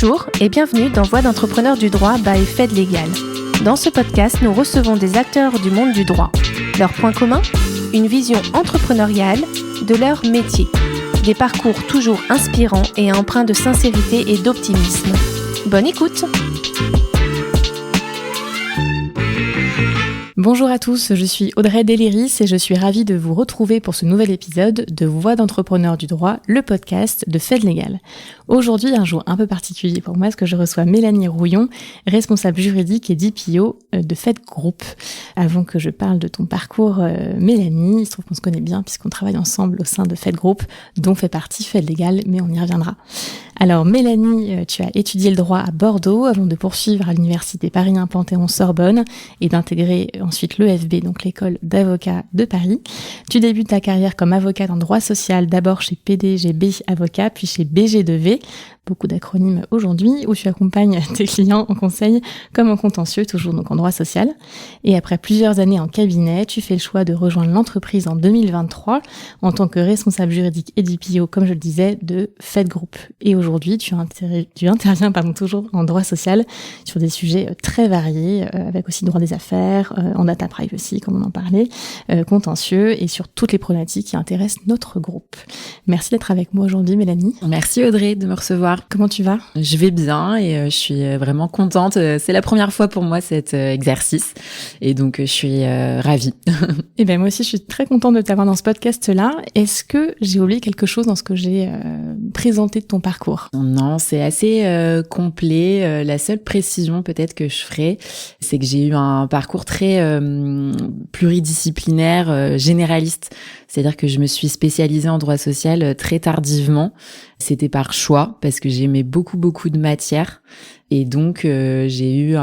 Bonjour et bienvenue dans Voix d'entrepreneurs du droit by FedLégal. Dans ce podcast, nous recevons des acteurs du monde du droit. Leur point commun ? Une vision entrepreneuriale de leur métier. Des parcours toujours inspirants et empreints de sincérité et d'optimisme. Bonne écoute ! Bonjour à tous, je suis Audrey Deliris et je suis ravie de vous retrouver pour ce nouvel épisode de Voix d'entrepreneurs du droit, le podcast de FedLégal. Aujourd'hui, un jour un peu particulier pour moi, parce que je reçois Mélanie Rouillon, responsable juridique et DPO de Fed Group. Avant que je parle de ton parcours, Mélanie, il se trouve qu'on se connaît bien puisqu'on travaille ensemble au sein de Fed Group, dont fait partie FedLégal, mais on y reviendra. Alors Mélanie, tu as étudié le droit à Bordeaux avant de poursuivre à l'université Paris 1 Panthéon-Sorbonne et d'intégrer ensuite l'EFB, donc l'école d'avocats de Paris. Tu débutes ta carrière comme avocate en droit social, d'abord chez PDGB Avocats, puis chez BG2V, beaucoup d'acronymes aujourd'hui, où tu accompagnes tes clients en conseil comme en contentieux, toujours donc en droit social. Et après plusieurs années en cabinet, tu fais le choix de rejoindre l'entreprise en 2023 en tant que responsable juridique et DPO, comme je le disais, de Fed Group. Et aujourd'hui, tu interviens toujours en droit social sur des sujets très variés, avec aussi droit des affaires, en data privacy, comme on en parlait, contentieux et sur toutes les problématiques qui intéressent notre groupe. Merci d'être avec moi aujourd'hui, Mélanie. Merci Audrey de me recevoir. Comment tu vas ? Je vais bien et je suis vraiment contente. C'est la première fois pour moi cet exercice et donc je suis ravie. Et ben moi aussi je suis très contente de t'avoir dans ce podcast-là. Est-ce que j'ai oublié quelque chose dans ce que j'ai présenté de ton parcours ? Non, c'est assez complet. La seule précision peut-être que je ferai, c'est que j'ai eu un parcours très pluridisciplinaire, généraliste. C'est-à-dire que je me suis spécialisée en droit social très tardivement. C'était par choix parce que j'aimais beaucoup de matières et donc j'ai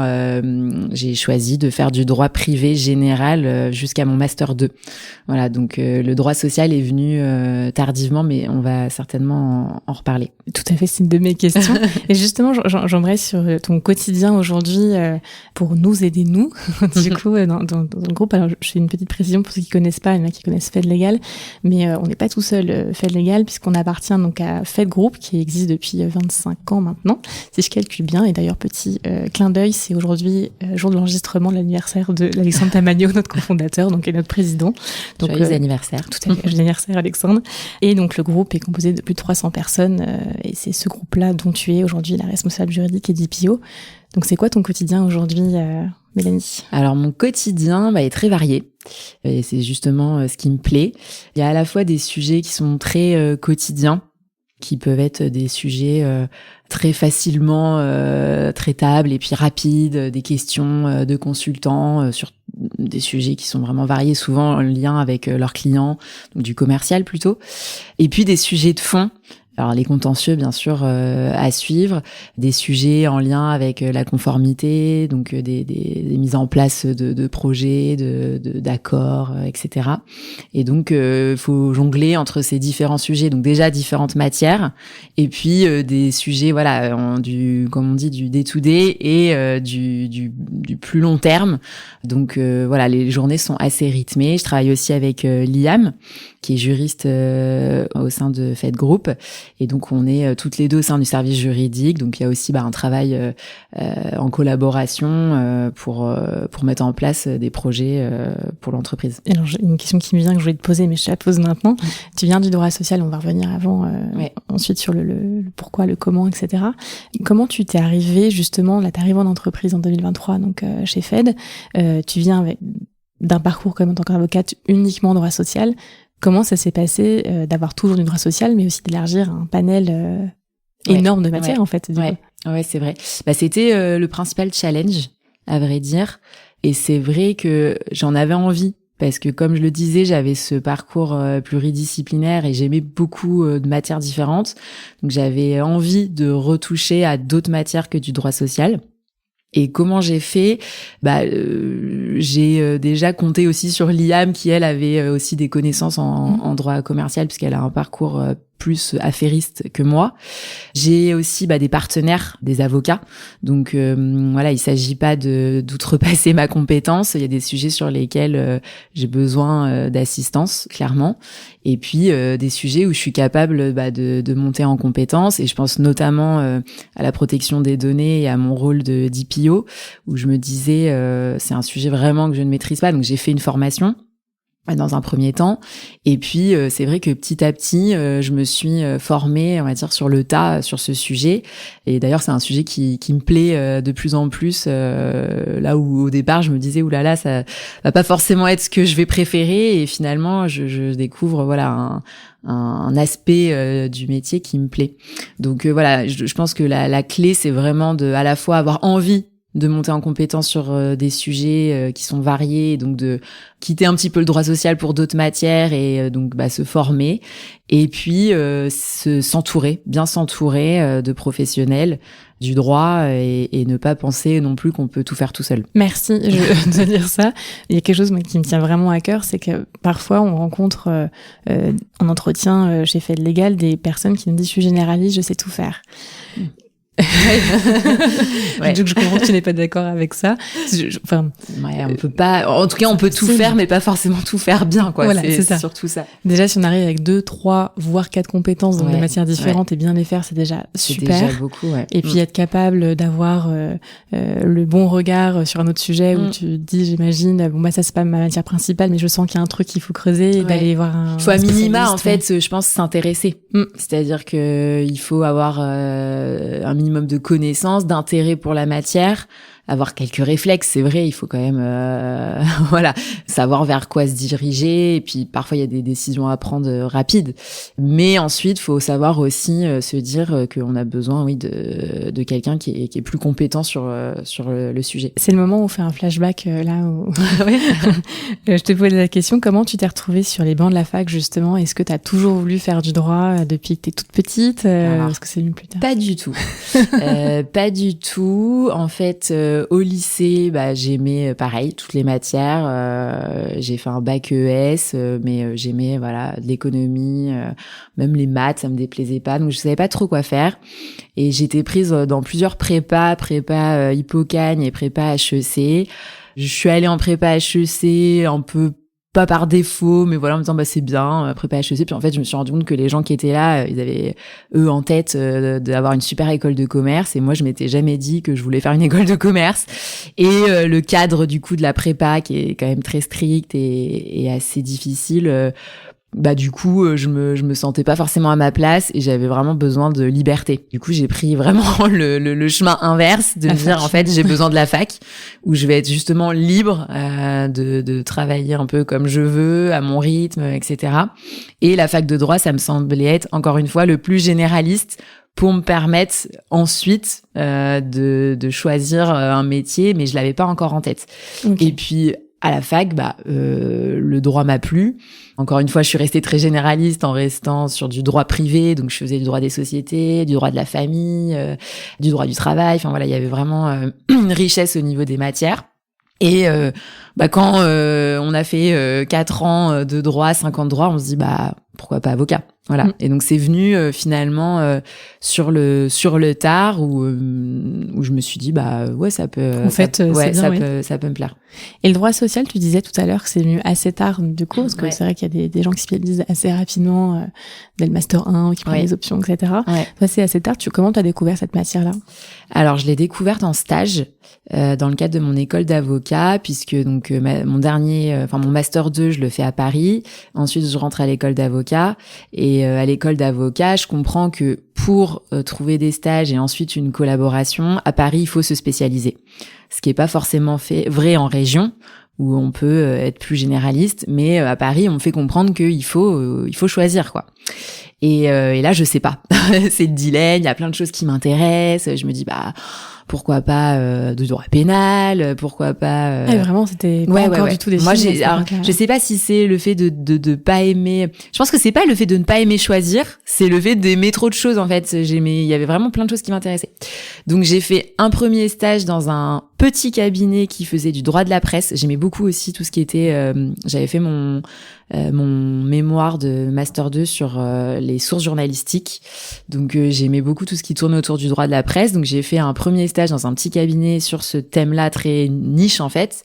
choisi de faire du droit privé général jusqu'à mon master 2. Voilà, donc le droit social est venu tardivement, mais on va certainement en reparler. Tout à fait, c'est une de mes questions. Et justement, j'aimerais sur ton quotidien aujourd'hui pour nous aider nous. Du coup, dans le groupe, alors je fais une petite précision pour ceux qui connaissent pas, il y en a qui connaissent FedLégal, mais on n'est pas tout seul FedLégal puisqu'on appartient donc à Fed Group qui existe depuis 25 ans maintenant, si je calcule bien. Et d'ailleurs, petit clin d'œil, c'est aujourd'hui jour de l'enregistrement de l'anniversaire de Alexandre Tamagno, notre cofondateur, donc et notre président. Donc, joyeux anniversaire. Tout à fait, joyeux anniversaire Alexandre. Et donc le groupe est composé de plus de 300 personnes et c'est ce groupe-là dont tu es aujourd'hui la responsable juridique et DPO. Donc c'est quoi ton quotidien aujourd'hui, Mélanie ? Alors mon quotidien est très varié et c'est justement ce qui me plaît. Il y a à la fois des sujets qui sont très quotidiens, qui peuvent être des sujets très facilement traitables et puis rapides, des questions de consultants sur des sujets qui sont vraiment variés, souvent en lien avec leurs clients, donc du commercial plutôt, et puis des sujets de fond. Alors les contentieux bien sûr à suivre, des sujets en lien avec la conformité, donc des mises en place de projets, d'accords, etc. Et donc faut jongler entre ces différents sujets, donc déjà différentes matières, et puis des sujets comme on dit du day-to-day et du plus long terme. Donc les journées sont assez rythmées. Je travaille aussi avec Liam, qui est juriste au sein de Fed Group. Et donc, on est toutes les deux au sein du service juridique. Donc, il y a aussi un travail en collaboration pour mettre en place des projets pour l'entreprise. Alors, j'ai une question qui me vient que je voulais te poser, mais je te la pose maintenant. Tu viens du droit social, on va revenir avant, ensuite sur le pourquoi, le comment, etc. Comment tu t'es arrivé justement, là, t'es arrivé en entreprise en 2023, donc chez Fed. Tu viens d'un parcours comme en tant qu'avocate uniquement en droit social. Comment ça s'est passé d'avoir toujours du droit social, mais aussi d'élargir un panel énorme de matières, en fait. Ouais, c'est vrai. C'était le principal challenge, à vrai dire. Et c'est vrai que j'en avais envie. Parce que, comme je le disais, j'avais ce parcours pluridisciplinaire et j'aimais beaucoup de matières différentes. Donc, j'avais envie de retoucher à d'autres matières que du droit social. Et comment j'ai fait ? J'ai déjà compté aussi sur Liam qui, elle, avait aussi des connaissances en droit commercial puisqu'elle a un parcours plus affairistes que moi. J'ai aussi des partenaires, des avocats. Donc voilà, il s'agit pas d'outrepasser ma compétence. Il y a des sujets sur lesquels j'ai besoin d'assistance, clairement. Et puis des sujets où je suis capable de monter en compétence. Et je pense notamment à la protection des données et à mon rôle de DPO, où je me disais c'est un sujet vraiment que je ne maîtrise pas. Donc j'ai fait une formation dans un premier temps, et puis c'est vrai que petit à petit je me suis formée, on va dire, sur le tas sur ce sujet. Et d'ailleurs c'est un sujet qui me plaît de plus en plus, là où au départ je me disais oulala, ça va pas forcément être ce que je vais préférer, et finalement je découvre un aspect du métier qui me plaît. Donc voilà, je pense que la clé c'est vraiment à la fois avoir envie de monter en compétence sur des sujets qui sont variés, donc de quitter un petit peu le droit social pour d'autres matières, et donc se former, et puis s'entourer de professionnels du droit, et ne pas penser non plus qu'on peut tout faire tout seul. Merci de dire ça. Il y a quelque chose qui me tient vraiment à cœur, c'est que parfois on rencontre en entretien chez Fait Légal des personnes qui nous disent « je suis généraliste, je sais tout faire ». Ouais. Donc je comprends que tu n'es pas d'accord avec ça. On peut pas. En tout cas, on peut tout faire, mais pas forcément tout faire bien, quoi. Voilà, c'est ça. Surtout ça. Déjà, si on arrive avec 2, 3, voire 4 compétences dans des matières différentes et bien les faire, c'est déjà super. C'est déjà beaucoup, ouais. Et puis être capable d'avoir le bon regard sur un autre sujet où tu te dis, j'imagine, ça c'est pas ma matière principale, mais je sens qu'il y a un truc qu'il faut creuser et d'aller voir un. Il faut à minima, en fait, je pense, s'intéresser. C'est-à-dire que il faut avoir un minimum de connaissances, d'intérêt pour la matière, avoir quelques réflexes, c'est vrai, il faut quand même savoir vers quoi se diriger, et puis parfois il y a des décisions à prendre rapides, mais ensuite faut savoir aussi se dire qu'on a besoin de quelqu'un qui est plus compétent sur le sujet. C'est le moment où on fait un flashback là où je te posais la question, comment tu t'es retrouvée sur les bancs de la fac justement? Est-ce que tu as toujours voulu faire du droit depuis que tu es toute petite? Est-ce que c'est venu plus tard? Pas du tout. Pas du tout. En fait, au lycée, j'aimais pareil toutes les matières. J'ai fait un bac ES, mais j'aimais de l'économie, même les maths, ça me déplaisait pas. Donc je savais pas trop quoi faire. Et j'étais prise dans plusieurs prépa Hippocagne et prépa HEC. Je suis allée en prépa HEC un peu pas par défaut, mais voilà, en me disant c'est bien, prépa HEC. Puis en fait, je me suis rendu compte que les gens qui étaient là, ils avaient eux en tête d'avoir une super école de commerce, et moi je m'étais jamais dit que je voulais faire une école de commerce. Et le cadre du coup de la prépa qui est quand même très strict et assez difficile, du coup je me sentais pas forcément à ma place, et j'avais vraiment besoin de liberté. Du coup j'ai pris vraiment le chemin inverse, de me dire en fait j'ai besoin de la fac où je vais être justement libre de travailler un peu comme je veux, à mon rythme, etc. Et la fac de droit, ça me semblait être encore une fois le plus généraliste pour me permettre ensuite de choisir un métier, mais je l'avais pas encore en tête. Okay. Et puis à la fac, le droit m'a plu. Encore une fois, je suis restée très généraliste en restant sur du droit privé. Donc, je faisais du droit des sociétés, du droit de la famille, du droit du travail. Enfin, voilà, il y avait vraiment une richesse au niveau des matières. Et quand on a fait 4 ans de droit, 5 ans de droit, on se dit pourquoi pas avocat. Voilà. Et donc c'est venu finalement sur le tard où je me suis dit ça peut en fait ça peut me plaire. Et le droit social, tu disais tout à l'heure que c'est venu assez tard du coup, parce que c'est vrai qu'il y a des gens qui se spécialisent assez rapidement dès le master 1, qui prennent les options, etc. Toi, c'est assez tard. Comment tu as découvert cette matière-là? Alors je l'ai découverte en stage dans le cadre de mon école d'avocat, puisque donc mon master 2, je le fais à Paris. Ensuite, je rentre à l'école d'avocat, et à l'école d'avocat, je comprends que pour trouver des stages et ensuite une collaboration, à Paris, il faut se spécialiser. Ce qui est pas forcément vrai en région, où on peut être plus généraliste, mais à Paris, on me fait comprendre qu'il faut choisir, quoi. Et là, je sais pas. C'est le dilemme, il y a plein de choses qui m'intéressent. Je me dis, pourquoi pas de droit pénal, pourquoi pas vraiment c'était pas encore du tout défini. Moi je sais pas si c'est le fait de pas aimer. Je pense que c'est pas le fait de ne pas aimer choisir, c'est le fait d'aimer trop de choses en fait. Il y avait vraiment plein de choses qui m'intéressaient. Donc j'ai fait un premier stage dans un petit cabinet qui faisait du droit de la presse. J'aimais beaucoup aussi tout ce qui était j'avais fait mon mémoire de Master 2 sur les sources journalistiques. Donc j'aimais beaucoup tout ce qui tourne autour du droit de la presse. Donc j'ai fait un premier stage dans un petit cabinet sur ce thème-là très niche en fait,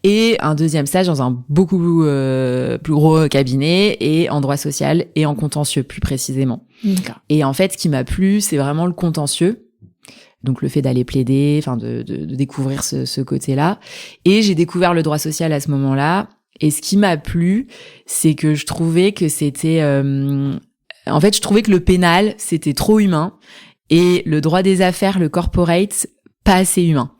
et un deuxième stage dans un beaucoup plus gros cabinet et en droit social et en contentieux plus précisément. D'accord. Et en fait, ce qui m'a plu, c'est vraiment le contentieux. Donc le fait d'aller plaider, enfin de découvrir ce côté-là. Et j'ai découvert le droit social à ce moment-là. Et ce qui m'a plu, c'est que je trouvais que c'était... en fait, je trouvais que le pénal, c'était trop humain. Et le droit des affaires, le corporate, pas assez humain.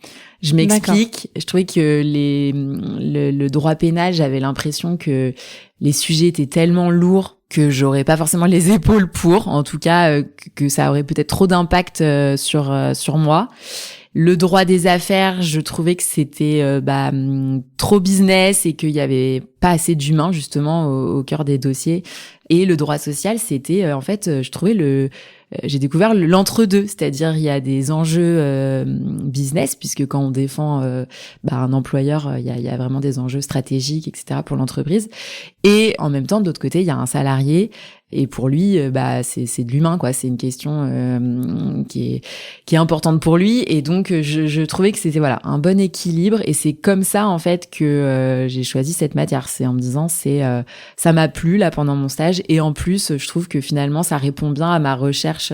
Je m'explique. D'accord. Je trouvais que le droit pénal, j'avais l'impression que les sujets étaient tellement lourds que j'aurais pas forcément les épaules pour, en tout cas que ça aurait peut-être trop d'impact sur moi. Le droit des affaires, je trouvais que c'était trop business et qu'il y avait pas assez d'humain justement au cœur des dossiers. Et le droit social, c'était en fait, je trouvais j'ai découvert l'entre-deux, c'est-à-dire il y a des enjeux business, puisque quand on défend un employeur, il y a vraiment des enjeux stratégiques, etc. pour l'entreprise. Et en même temps, de l'autre côté, il y a un salarié. Et pour lui, c'est de l'humain, quoi. C'est une question qui est importante pour lui. Et donc, je trouvais que c'était un bon équilibre. Et c'est comme ça, en fait, que j'ai choisi cette matière. C'est en me disant, ça m'a plu là pendant mon stage. Et en plus, je trouve que finalement, ça répond bien à ma recherche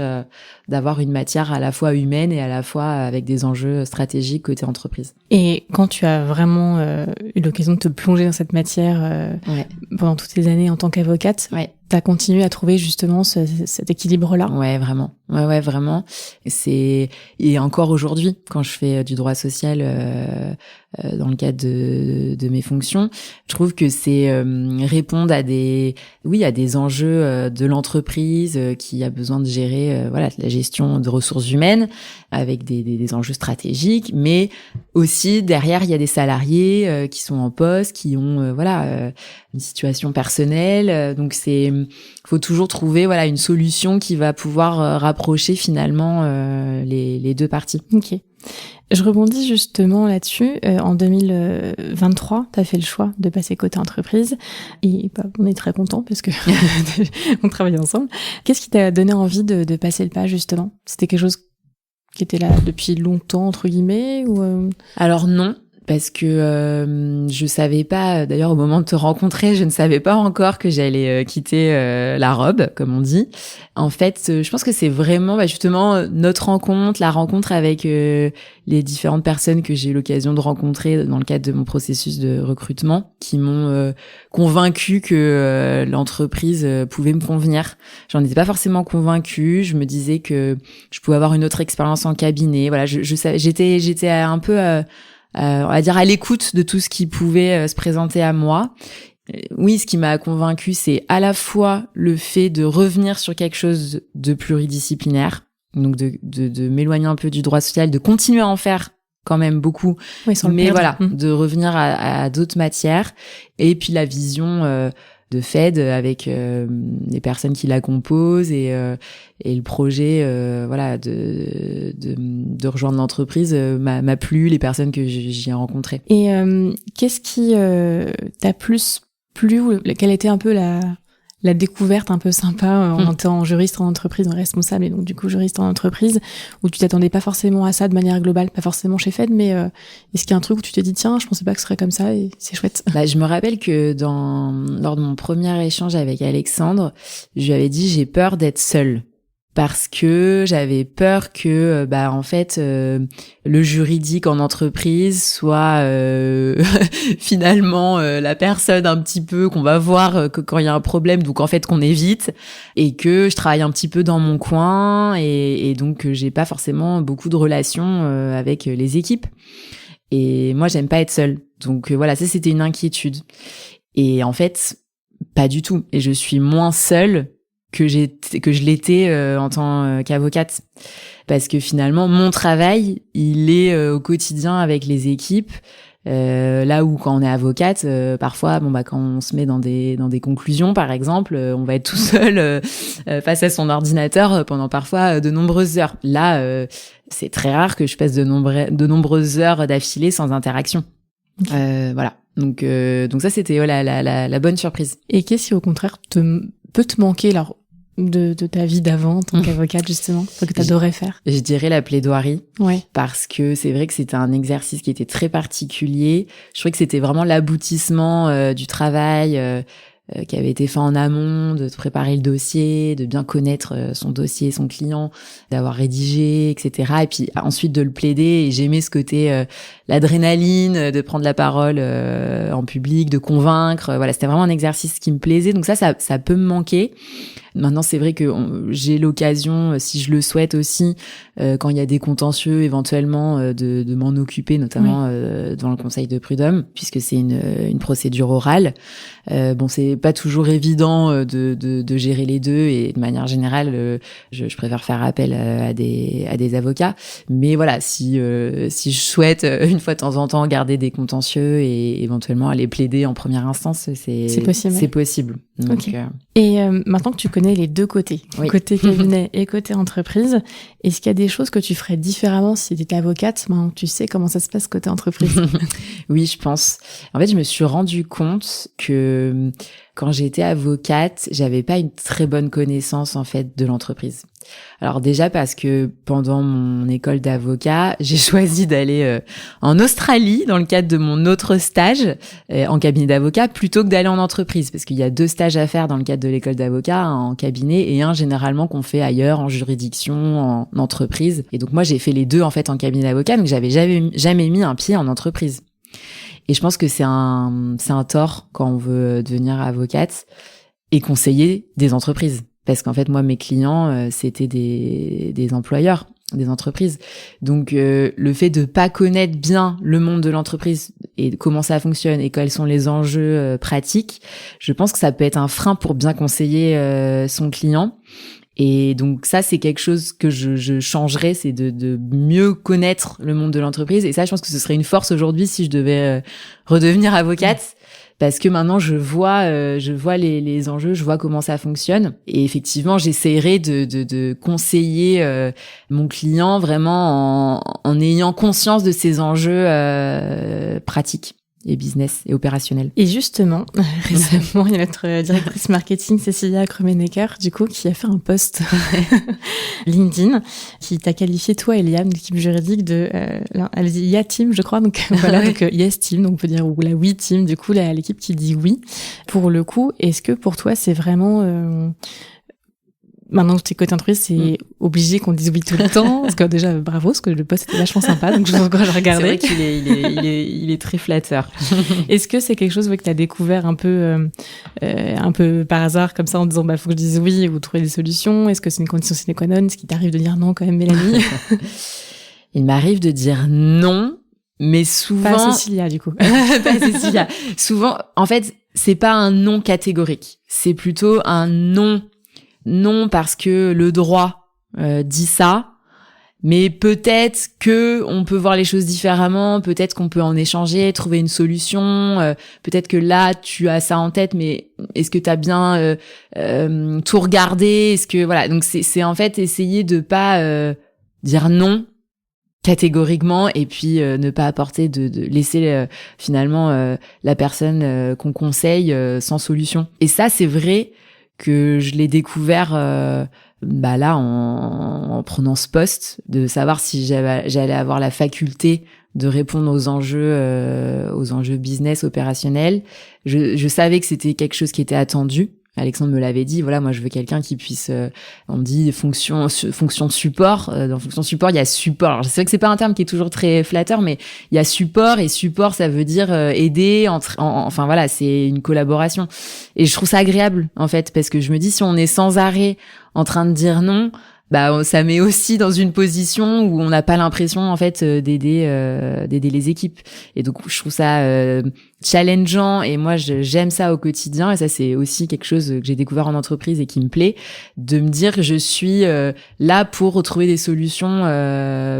d'avoir une matière à la fois humaine et à la fois avec des enjeux stratégiques côté entreprise. Et quand tu as vraiment eu l'occasion de te plonger dans cette matière pendant toutes ces années en tant qu'avocate, t'as continué à trouver justement cet équilibre-là? Ouais, vraiment. Ouais, vraiment. Et encore aujourd'hui, quand je fais du droit social dans le cadre de mes fonctions, je trouve que c'est répondre à des enjeux de l'entreprise qui a besoin de gérer la gestion de ressources humaines avec des enjeux stratégiques, mais aussi derrière il y a des salariés qui sont en poste, qui ont une situation personnelle, donc faut toujours trouver une solution qui va pouvoir rapprocher finalement les deux parties. Ok. Je rebondis justement là-dessus. En 2023, tu as fait le choix de passer côté entreprise et on est très contents parce que on travaille ensemble. Qu'est-ce qui t'a donné envie de passer le pas justement? C'était quelque chose qui était là depuis longtemps entre guillemets ou Alors non. Parce que je savais pas, d'ailleurs au moment de te rencontrer, je ne savais pas encore que j'allais quitter la robe, comme on dit. En fait, je pense que c'est vraiment justement notre rencontre, la rencontre avec les différentes personnes que j'ai eu l'occasion de rencontrer dans le cadre de mon processus de recrutement, qui m'ont convaincue que l'entreprise pouvait me convenir. J'en étais pas forcément convaincue, je me disais que je pouvais avoir une autre expérience en cabinet. Voilà, j'étais un peu on va dire à l'écoute de tout ce qui pouvait se présenter à moi. Oui, ce qui m'a convaincue, c'est à la fois le fait de revenir sur quelque chose de pluridisciplinaire, donc de m'éloigner un peu du droit social, de continuer à en faire quand même beaucoup, mais de revenir à d'autres matières, et puis la vision de Fed avec les personnes qui la composent et le projet de rejoindre l'entreprise m'a plu, les personnes que j'y ai rencontrées. Et qu'est-ce qui t'a plus plu, ou quelle était un peu la découverte un peu sympa en étant juriste en entreprise, responsable et donc du coup juriste en entreprise, où tu t'attendais pas forcément à ça de manière globale, pas forcément chez Fed, mais est-ce qu'il y a un truc où tu te dis tiens, je pensais pas que ce serait comme ça et c'est chouette? Je me rappelle que lors de mon premier échange avec Alexandre, je lui avais dit j'ai peur d'être seule. Parce que j'avais peur que en fait le juridique en entreprise soit finalement la personne un petit peu qu'on va voir quand il y a un problème, donc en fait qu'on évite, et que je travaille un petit peu dans mon coin et donc j'ai pas forcément beaucoup de relations avec les équipes. Et moi j'aime pas être seule. Donc ça c'était une inquiétude. Et en fait pas du tout. Et je suis moins seule que je l'étais en tant qu'avocate, parce que finalement mon travail il est au quotidien avec les équipes, là où quand on est avocate parfois quand on se met dans des conclusions par exemple, on va être tout seul face à son ordinateur pendant parfois de nombreuses heures. Là c'est très rare que je passe de nombreuses heures d'affilée sans interaction. Donc ça, c'était la bonne surprise. Et qu'est-ce qui, au contraire, peut te manquer alors, de ta vie d'avant, en tant qu'avocate, justement, que t'adorais faire? Je dirais la plaidoirie. Ouais. Parce que c'est vrai que c'était un exercice qui était très particulier. Je trouvais que c'était vraiment l'aboutissement du travail qui avait été fait en amont, de préparer le dossier, de bien connaître son dossier, son client, d'avoir rédigé, etc. Et puis ensuite de le plaider. Et j'aimais ce côté, l'adrénaline, de prendre la parole en public, de convaincre. Voilà, c'était vraiment un exercice qui me plaisait. Donc ça peut me manquer. Maintenant, c'est vrai que j'ai l'occasion, si je le souhaite aussi, quand il y a des contentieux, éventuellement, de m'en occuper, notamment dans le conseil de prud'homme, puisque c'est une procédure orale. Bon, c'est pas toujours évident de gérer les deux, et de manière générale, je préfère faire appel à des avocats. Mais voilà, si je souhaite une fois de temps en temps garder des contentieux et éventuellement aller plaider en première instance, c'est possible. C'est possible. Donc, okay. Et maintenant que tu connais les deux côtés, côté cabinet et côté entreprise, est-ce qu'il y a des choses que tu ferais différemment si tu étais avocate? Maintenant, tu sais comment ça se passe côté entreprise. Oui, je pense. En fait, je me suis rendu compte que quand j'étais avocate, j'avais pas une très bonne connaissance en fait de l'entreprise. Alors déjà parce que pendant mon école d'avocat, j'ai choisi d'aller en Australie dans le cadre de mon autre stage en cabinet d'avocat plutôt que d'aller en entreprise, parce qu'il y a 2 stages à faire dans le cadre de l'école d'avocat, un en cabinet et un généralement qu'on fait ailleurs en juridiction, en entreprise. Et donc moi j'ai fait les 2 en fait en cabinet d'avocat, donc j'avais jamais mis un pied en entreprise. Et je pense que c'est un tort quand on veut devenir avocate et conseiller des entreprises. Parce qu'en fait, moi, mes clients, c'était des employeurs, des entreprises. Donc, le fait de pas connaître bien le monde de l'entreprise et comment ça fonctionne et quels sont les enjeux pratiques, je pense que ça peut être un frein pour bien conseiller son client. Et donc ça, c'est quelque chose que je changerais, c'est de mieux connaître le monde de l'entreprise. Et ça, je pense que ce serait une force aujourd'hui si je devais redevenir avocate, parce que maintenant je vois les enjeux, je vois comment ça fonctionne. Et effectivement, j'essaierai de conseiller mon client vraiment en ayant conscience de ces enjeux pratiques et business et opérationnel. Et justement, récemment, il y a notre directrice marketing, Cécilia Kremenecker, du coup, qui a fait un post LinkedIn, qui t'a qualifié, toi et Liam, l'équipe juridique de, elle dit Ya Team, je crois, donc voilà, donc Yes Team, donc on peut dire, ou la Oui Team, du coup, l'équipe qui dit oui. Pour le coup, est-ce que pour toi, c'est vraiment, maintenant que tu es côté entreprise, c'est obligé qu'on dise oui tout le temps, parce que déjà, bravo, parce que le post était vachement sympa, donc je vous encourage à regarder. C'est vrai qu'il est très flatteur. Est-ce que c'est quelque chose que tu as découvert un peu par hasard, comme ça, en disant, faut que je dise oui, ou trouver des solutions? Est-ce que c'est une condition sine qua non? Est-ce qu'il t'arrive de dire non, quand même, Mélanie? Il m'arrive de dire non, mais souvent... Pas Cécilia, du coup. Pas Cécilia. Souvent, en fait, c'est pas un non catégorique. C'est plutôt un non parce que le droit dit ça, mais peut-être que on peut voir les choses différemment, peut-être qu'on peut en échanger, trouver une solution, peut-être que là tu as ça en tête, mais est-ce que tu as bien tout regardé? Est-ce que voilà, donc c'est en fait essayer de pas dire non catégoriquement et puis ne pas apporter de laisser finalement la personne qu'on conseille sans solution. Et ça c'est vrai que je l'ai découvert là en prenant ce poste, de savoir si j'allais avoir la faculté de répondre aux enjeux business opérationnels. Je savais que c'était quelque chose qui était attendu. Alexandre me l'avait dit, voilà, moi je veux quelqu'un qui puisse, on dit fonction de support. Dans fonction de support, il y a support. Alors, c'est vrai que c'est pas un terme qui est toujours très flatteur, mais il y a support, et support, ça veut dire aider. Enfin voilà, c'est une collaboration. Et je trouve ça agréable en fait, parce que je me dis, si on est sans arrêt en train de dire non, ça met aussi dans une position où on n'a pas l'impression en fait d'aider les équipes. Et donc je trouve ça challengeant, et moi j'aime ça au quotidien, et ça c'est aussi quelque chose que j'ai découvert en entreprise et qui me plaît, de me dire que je suis là pour retrouver des solutions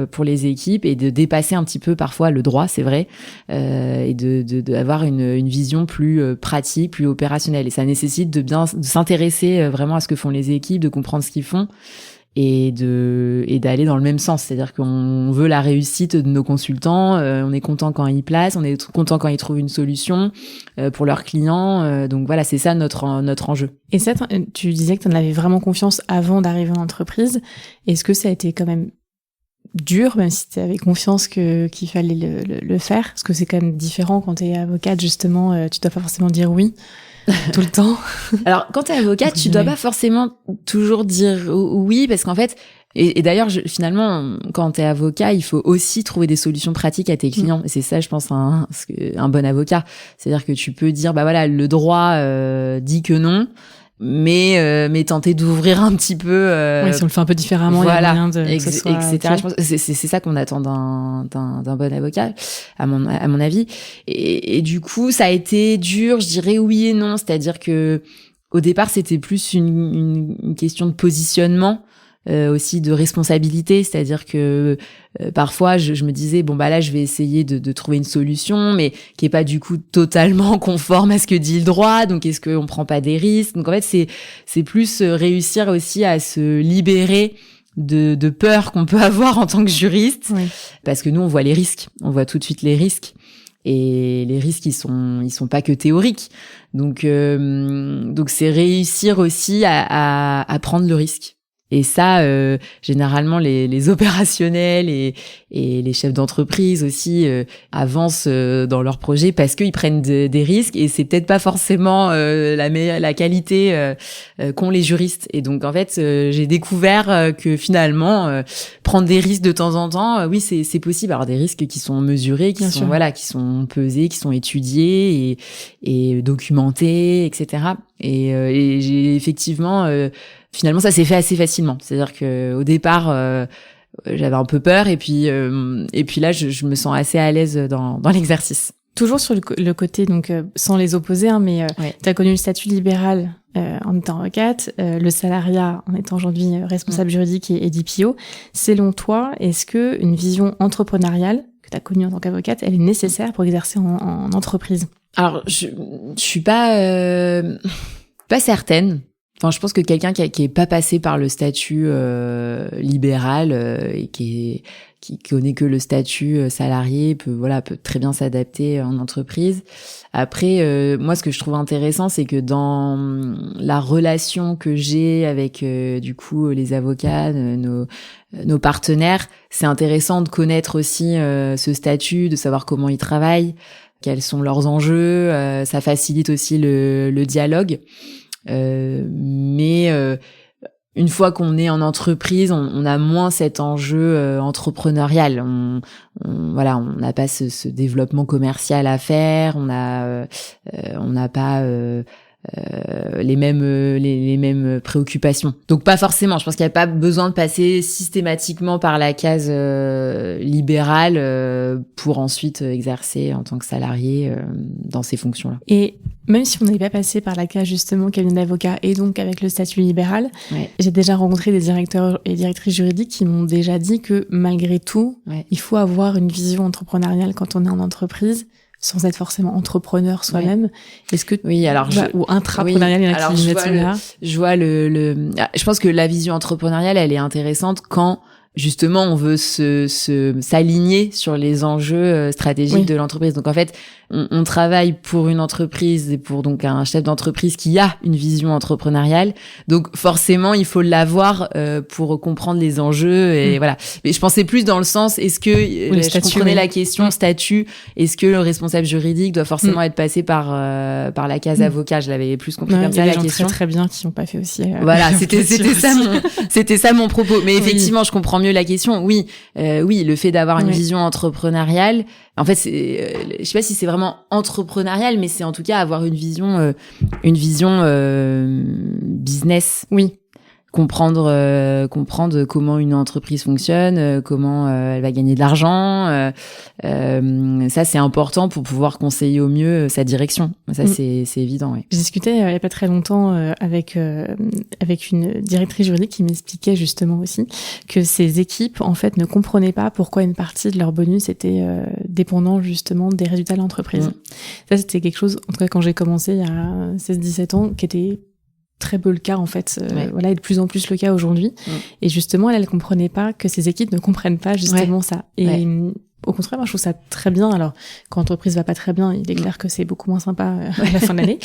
pour les équipes, et de dépasser un petit peu parfois le droit, c'est vrai, et de avoir une vision plus pratique, plus opérationnelle. Et ça nécessite de s'intéresser vraiment à ce que font les équipes, de comprendre ce qu'ils font. et d'aller dans le même sens. C'est-à-dire qu'on veut la réussite de nos consultants, on est content quand ils placent, on est content quand ils trouvent une solution pour leurs clients. Donc voilà, c'est ça notre enjeu. Et ça, tu disais que tu en avais vraiment confiance avant d'arriver en entreprise. Est-ce que ça a été quand même dur, même si tu avais confiance qu'il fallait le faire? Parce que c'est quand même différent quand tu es avocate, justement, tu dois pas forcément dire oui tout le temps. Alors, quand tu es avocate, tu dois pas forcément toujours dire oui, parce qu'en fait, et d'ailleurs, finalement, quand tu es avocat, il faut aussi trouver des solutions pratiques à tes clients. Et c'est ça, je pense, un bon avocat. C'est-à-dire que tu peux dire, bah voilà, le droit dit que non, mais tenter d'ouvrir un petit peu. Oui, si on le fait un peu différemment, voilà, il y a moyen de etc. Okay. Je pense que c'est ça qu'on attend d'un bon avocat, à mon avis. Et du coup, ça a été dur, je dirais oui et non. C'est-à-dire que au départ, c'était plus une question de positionnement. Aussi de responsabilité, c'est-à-dire que parfois je me disais bon bah là je vais essayer de trouver une solution mais qui est pas du coup totalement conforme à ce que dit le droit, donc est-ce qu'on prend pas des risques? Donc en fait c'est plus réussir aussi à se libérer de peur qu'on peut avoir en tant que juriste, oui. Parce que nous on voit les risques, on voit tout de suite les risques. Et les risques, ils sont pas que théoriques. Donc c'est réussir aussi à prendre le risque. Et ça, généralement, les opérationnels et les chefs d'entreprise aussi avancent dans leurs projets parce qu'ils prennent des risques et c'est peut-être pas forcément la qualité qu'ont les juristes. Et donc, en fait, j'ai découvert que finalement, prendre des risques de temps en temps, oui, c'est possible. Alors, des risques qui sont mesurés, qui sont pesés, qui sont étudiés et documentés, etc. Et j'ai effectivement... finalement, ça s'est fait assez facilement. C'est-à-dire que au départ, j'avais un peu peur, et puis là, je me sens assez à l'aise dans l'exercice. Toujours sur le côté, donc sans les opposer, hein, mais tu as connu le statut libéral en étant avocate, le salariat en étant aujourd'hui responsable juridique et DPO. Selon toi, est-ce que une vision entrepreneuriale que tu as connue en tant qu'avocate, elle est nécessaire pour exercer en entreprise? Alors, je suis pas certaine. Enfin, je pense que quelqu'un qui est pas passé par le statut libéral et qui connaît que le statut salarié peut très bien s'adapter en entreprise. Après, moi, ce que je trouve intéressant, c'est que dans la relation que j'ai avec du coup les avocats, nos partenaires, c'est intéressant de connaître aussi ce statut, de savoir comment ils travaillent, quels sont leurs enjeux. Ça facilite aussi le dialogue. Mais une fois qu'on est en entreprise, on a moins cet enjeu entrepreneurial. On n'a pas ce développement commercial à faire. On n'a pas les mêmes préoccupations. Donc pas forcément. Je pense qu'il n'y a pas besoin de passer systématiquement par la case libérale pour ensuite exercer en tant que salarié dans ces fonctions-là. Et même si on n'est pas passé par la case justement cabinet d'avocat et donc avec le statut libéral, j'ai déjà rencontré des directeurs et directrices juridiques qui m'ont déjà dit que malgré tout, il faut avoir une vision entrepreneuriale quand on est en entreprise, sans être forcément entrepreneur soi-même. Est-ce que ou intrapreneurial, il y en a qui mettent là. Je pense que la vision entrepreneuriale, elle est intéressante quand justement on veut s'aligner sur les enjeux stratégiques de l'entreprise. Donc en fait, on travaille pour une entreprise et pour donc un chef d'entreprise qui a une vision entrepreneuriale. Donc forcément, il faut l'avoir pour comprendre les enjeux et voilà. Mais je pensais plus dans le sens, est-ce que je comprenais la question statut, est-ce que le responsable juridique doit forcément être passé par la case avocat? Je l'avais plus compris comme ça la question. Très très bien qui n'ont pas fait aussi. Voilà, c'était ça mon propos. Mais effectivement, je comprends mieux la question. Oui, le fait d'avoir une vision entrepreneuriale, en fait, je sais pas si c'est vraiment entrepreneurial, mais c'est en tout cas avoir une vision business. Oui. Comprendre comment une entreprise fonctionne, comment elle va gagner de l'argent. Ça, c'est important pour pouvoir conseiller au mieux sa direction. Ça, c'est évident. Oui. J'ai discuté il y a pas très longtemps avec une directrice juridique qui m'expliquait justement aussi que ces équipes, en fait, ne comprenaient pas pourquoi une partie de leur bonus était dépendant justement des résultats de l'entreprise. Ça, c'était quelque chose, en tout cas quand j'ai commencé il y a 16-17 ans, qui était très peu le cas en fait, voilà, et de plus en plus le cas aujourd'hui. Et justement, elle comprenait pas que ces équipes ne comprennent pas justement ça. Et au contraire, moi, je trouve ça très bien. Alors, quand l'entreprise va pas très bien, il est clair que c'est beaucoup moins sympa à la fin de l'année.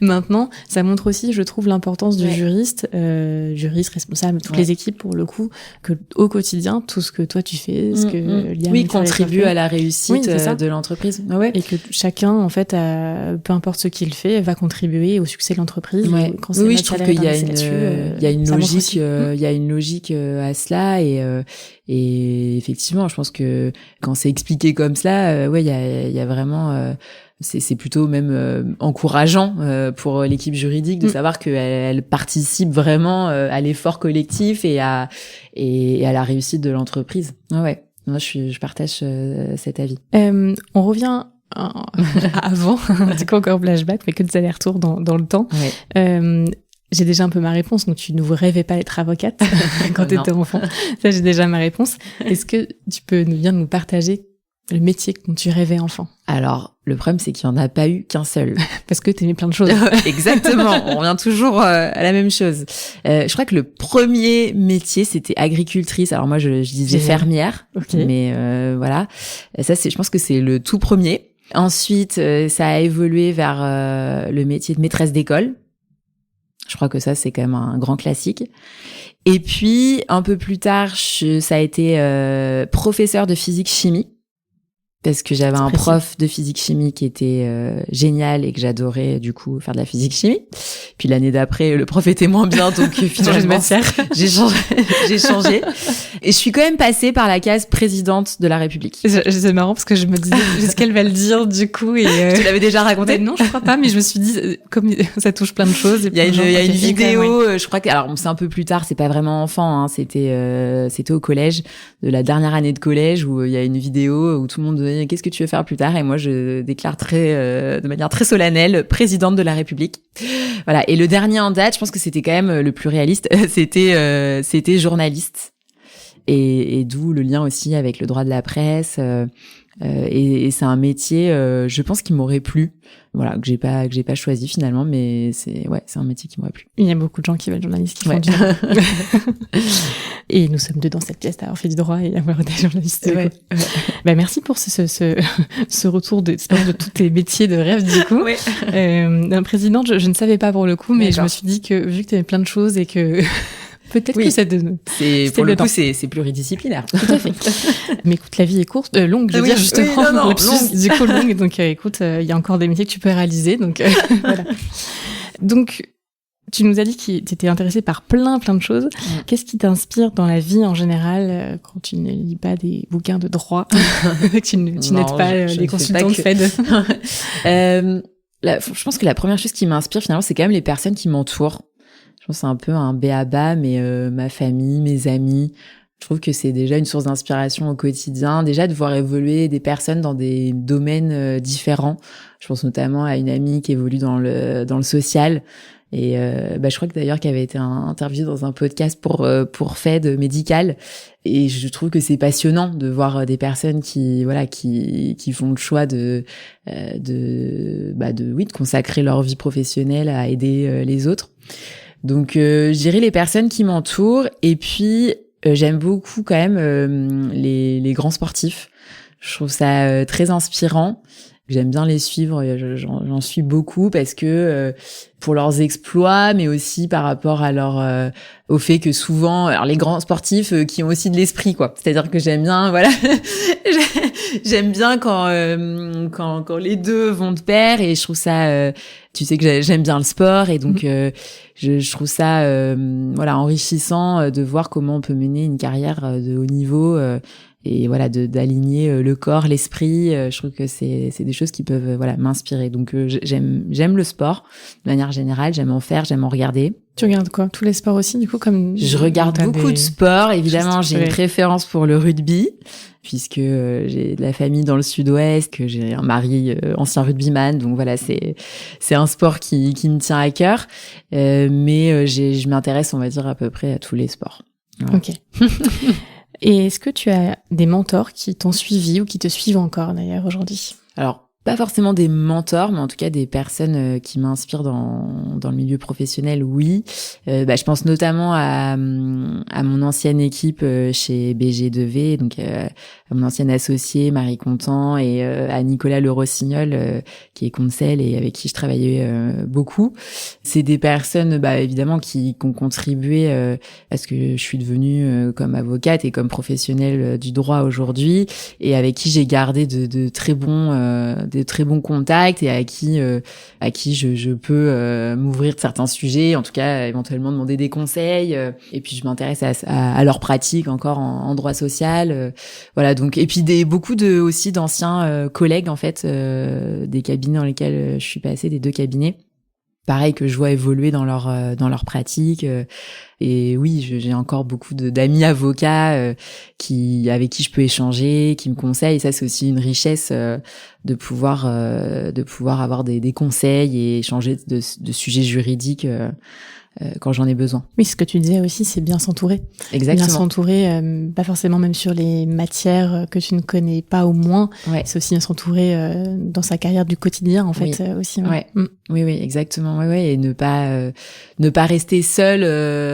Maintenant, ça montre aussi, je trouve, l'importance du juriste responsable, toutes les équipes pour le coup, que au quotidien, tout ce que toi tu fais, ce que Liam contribue à la réussite de l'entreprise. Et que chacun, en fait, peu importe ce qu'il fait, va contribuer au succès de l'entreprise. Quand je trouve qu'il y a une logique, il y a une logique à cela et effectivement, je pense que quand c'est expliqué comme ça, il y a vraiment, c'est plutôt même encourageant pour l'équipe juridique de savoir qu'elle participe vraiment à l'effort collectif et à la réussite de l'entreprise. Moi, je partage cet avis. On revient avant, du coup encore flashback, mais que des allers-retours dans le temps. J'ai déjà un peu ma réponse, donc tu ne rêvais pas d'être avocate quand tu étais enfant. Ça, j'ai déjà ma réponse. Est-ce que tu peux nous partager le métier dont tu rêvais enfant? Alors, le problème, c'est qu'il n'y en a pas eu qu'un seul. Parce que t'aimais plein de choses. Exactement, on revient toujours à la même chose. Je crois que le premier métier, c'était agricultrice. Alors moi, je disais fermière, mais voilà. Ça, je pense que c'est le tout premier. Ensuite, ça a évolué vers le métier de maîtresse d'école. Je crois que ça, c'est quand même un grand classique. Et puis, un peu plus tard, ça a été professeur de physique-chimie. Parce que j'avais un prof de physique-chimie qui était génial et que j'adorais du coup faire de la physique-chimie. Puis l'année d'après, le prof était moins bien, donc finalement j'ai changé. Et je suis quand même passée par la case présidente de la République. C'est marrant parce que je me disais ce qu'elle va le dire du coup. Et tu l'avais déjà raconté? Non, je crois pas, mais je me suis dit comme ça touche plein de choses. Il y a une vidéo. Je crois que alors c'est un peu plus tard, c'est pas vraiment enfant, hein, c'était au collège, de la dernière année de collège où il y a une vidéo où tout le monde qu'est-ce que tu veux faire plus tard? Et moi, je déclare de manière très solennelle, présidente de la République. Voilà. Et le dernier en date, je pense que c'était quand même le plus réaliste, c'était journaliste. Et d'où le lien aussi avec le droit de la presse. Et c'est un métier, je pense, qui m'aurait plu. Voilà, que j'ai pas choisi finalement, mais c'est un métier qui m'aurait plu. Il y a beaucoup de gens qui veulent être journalistes qui font du droit. Et nous sommes deux dans cette pièce à avoir fait du droit et avoir des journalistes. Bah, merci pour ce retour de tous tes métiers de rêve du coup. Un président, je ne savais pas pour le coup, mais je me suis dit que vu que tu avais plein de choses et que peut-être que ça donne. Pour le coup, c'est pluridisciplinaire. Tout à fait. Mais écoute, la vie est courte, longue, je veux dire justement. Longue. Du coup, longue. Donc, écoute, il y a encore des métiers que tu peux réaliser. Donc, voilà. Donc, tu nous as dit que tu étais intéressée par plein de choses. Qu'est-ce qui t'inspire dans la vie en général quand tu ne lis pas des bouquins de droit, que tu n'aides pas les consultants de Fed? Je pense que la première chose qui m'inspire finalement, c'est quand même les personnes qui m'entourent. Je pense que c'est un peu un b.a.-ba, mais ma famille, mes amis, je trouve que c'est déjà une source d'inspiration au quotidien. Déjà de voir évoluer des personnes dans des domaines différents. Je pense notamment à une amie qui évolue dans le social. Et je crois que d'ailleurs qu'elle avait été interviewée dans un podcast pour Fed médical. Et je trouve que c'est passionnant de voir des personnes qui font le choix de consacrer leur vie professionnelle à aider les autres. Donc, je dirais les personnes qui m'entourent. Et puis, j'aime beaucoup quand même les grands sportifs. Je trouve ça très inspirant. J'aime bien les suivre. J'en suis beaucoup parce que pour leurs exploits, mais aussi par rapport à au fait que souvent, alors les grands sportifs qui ont aussi de l'esprit, quoi. C'est-à-dire que j'aime bien, voilà, j'aime bien quand les deux vont de pair et je trouve ça, tu sais que j'aime bien le sport et donc je trouve ça enrichissant de voir comment on peut mener une carrière de haut niveau. Et voilà, d'aligner le corps, l'esprit, je trouve que c'est des choses qui peuvent m'inspirer. Donc j'aime le sport de manière générale, j'aime en faire, j'aime en regarder. Tu regardes quoi? Tous les sports aussi, du coup, comme je regarde beaucoup de sports. Évidemment, j'ai une préférence pour le rugby, puisque j'ai de la famille dans le sud-ouest, que j'ai un mari ancien rugbyman, donc voilà, c'est un sport qui me tient à cœur. Mais je m'intéresse, on va dire, à peu près à tous les sports. Voilà. Ok. Et est-ce que tu as des mentors qui t'ont suivi ou qui te suivent encore d'ailleurs aujourd'hui? Alors, Pas forcément des mentors, mais en tout cas des personnes qui m'inspirent dans le milieu professionnel, oui. Je pense notamment à mon ancienne équipe chez BG2V, donc à mon ancienne associée Marie Contant et à Nicolas Le Rossignol qui est conseil et avec qui je travaillais beaucoup. C'est des personnes évidemment qui ont contribué à ce que je suis devenue comme avocate et comme professionnelle du droit aujourd'hui, et avec qui j'ai gardé de très bons contacts et à qui je peux m'ouvrir de certains sujets, en tout cas éventuellement demander des conseils, et puis je m'intéresse à leurs pratiques encore en droit social, voilà. Donc, et puis beaucoup aussi d'anciens collègues en fait, des cabinets dans lesquels je suis passée, des 2 cabinets, pareil, que je vois évoluer dans leur pratique, et oui, j'ai encore beaucoup d'amis avocats avec qui je peux échanger, qui me conseillent, et ça c'est aussi une richesse de pouvoir avoir des conseils et échanger de sujets juridiques quand j'en ai besoin. Oui, ce que tu disais aussi, c'est bien s'entourer. Exactement. Bien s'entourer, pas forcément même sur les matières que tu ne connais pas au moins. Ouais. C'est aussi bien s'entourer dans sa carrière du quotidien, en fait, aussi. Ouais. Oui, exactement. Ouais, et ne pas rester seul,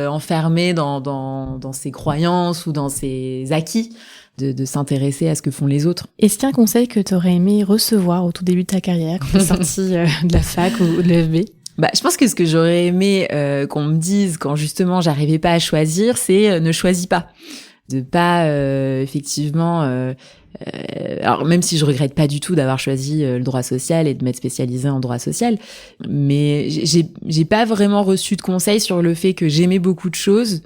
enfermé dans ses croyances ou dans ses acquis. De s'intéresser à ce que font les autres. Est-ce qu'il y a un conseil que tu aurais aimé recevoir au tout début de ta carrière, quand tu es sortie de la fac ou de l'EFB? Je pense que ce que j'aurais aimé qu'on me dise quand justement j'arrivais pas à choisir, c'est ne choisis pas. De pas effectivement alors même si je regrette pas du tout d'avoir choisi le droit social et de m'être spécialisée en droit social, mais j'ai pas vraiment reçu de conseils sur le fait que j'aimais beaucoup de choses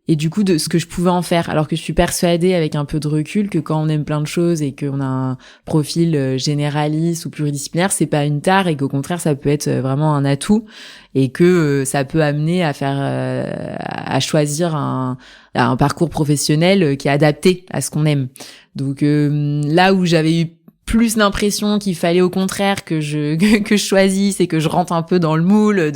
et du coup de ce que je pouvais en faire, alors que je suis persuadée avec un peu de recul que quand on aime plein de choses et qu'on a un profil généraliste ou pluridisciplinaire, c'est pas une tare, et qu'au contraire ça peut être vraiment un atout, et que ça peut amener à choisir un parcours professionnel qui est adapté à ce qu'on aime. Donc là où j'avais eu plus l'impression qu'il fallait au contraire que je choisisse et que je rentre un peu dans le moule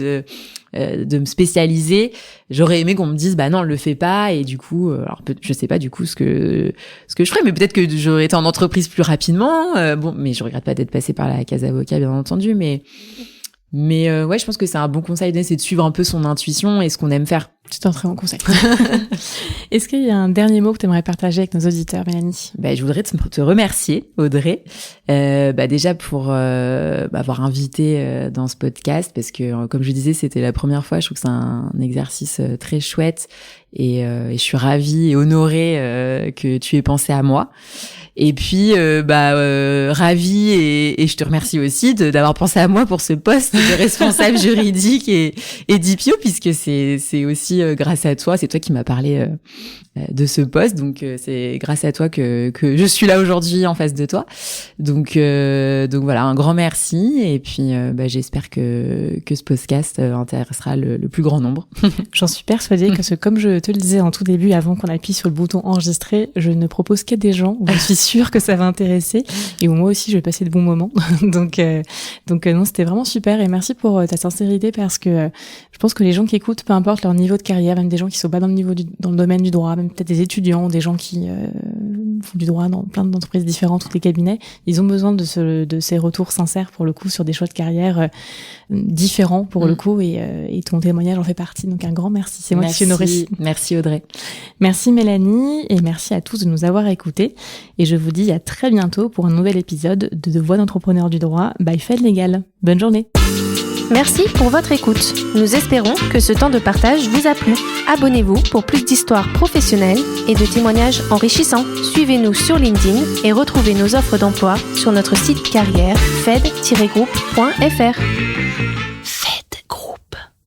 de me spécialiser, j'aurais aimé qu'on me dise non, le fais pas, et du coup alors je sais pas du coup ce que je ferais, mais peut-être que j'aurais été en entreprise plus rapidement, mais je regrette pas d'être passée par la case avocat bien entendu, mais ouais, je pense que c'est un bon conseil, c'est de suivre un peu son intuition et ce qu'on aime faire. C'est un très bon conseil. Est-ce qu'il y a un dernier mot que tu aimerais partager avec nos auditeurs, Mélanie? Je voudrais te remercier, Audrey, déjà pour m'avoir invitée dans ce podcast, parce que comme je disais, c'était la première fois. Je trouve que c'est un exercice très chouette, et je suis ravie et honorée que tu aies pensé à moi. Et puis ravie, et je te remercie aussi d'avoir pensé à moi pour ce poste de responsable juridique et d'IPIO, puisque c'est aussi grâce à toi, c'est toi qui m'as parlé de ce poste, donc c'est grâce à toi que je suis là aujourd'hui en face de toi. Donc voilà, un grand merci, et puis j'espère que ce podcast intéressera le plus grand nombre. J'en suis persuadée que comme je te le disais en tout début, avant qu'on appuie sur le bouton enregistrer, je ne propose qu'à des gens où je suis sûre que ça va intéresser, et où moi aussi je vais passer de bons moments. Donc non, c'était vraiment super, et merci pour ta sincérité, parce que je pense que les gens qui écoutent, peu importe leur niveau de carrière, même des gens qui sont pas dans le domaine du droit, même peut-être des étudiants, des gens qui font du droit dans plein d'entreprises différentes ou des cabinets, ils ont besoin de ces retours sincères, pour le coup, sur des choix de carrière différents, pour le coup, et ton témoignage en fait partie. Donc un grand merci. C'est moi qui suis honorée. Merci Audrey. Merci Mélanie, et merci à tous de nous avoir écoutés. Et je vous dis à très bientôt pour un nouvel épisode de Voix d'entrepreneurs du droit by Fed Legal. Bonne journée. Merci pour votre écoute. Nous espérons que ce temps de partage vous a plu. Abonnez-vous pour plus d'histoires professionnelles et de témoignages enrichissants. Suivez-nous sur LinkedIn et retrouvez nos offres d'emploi sur notre site carrière fed-group.fr.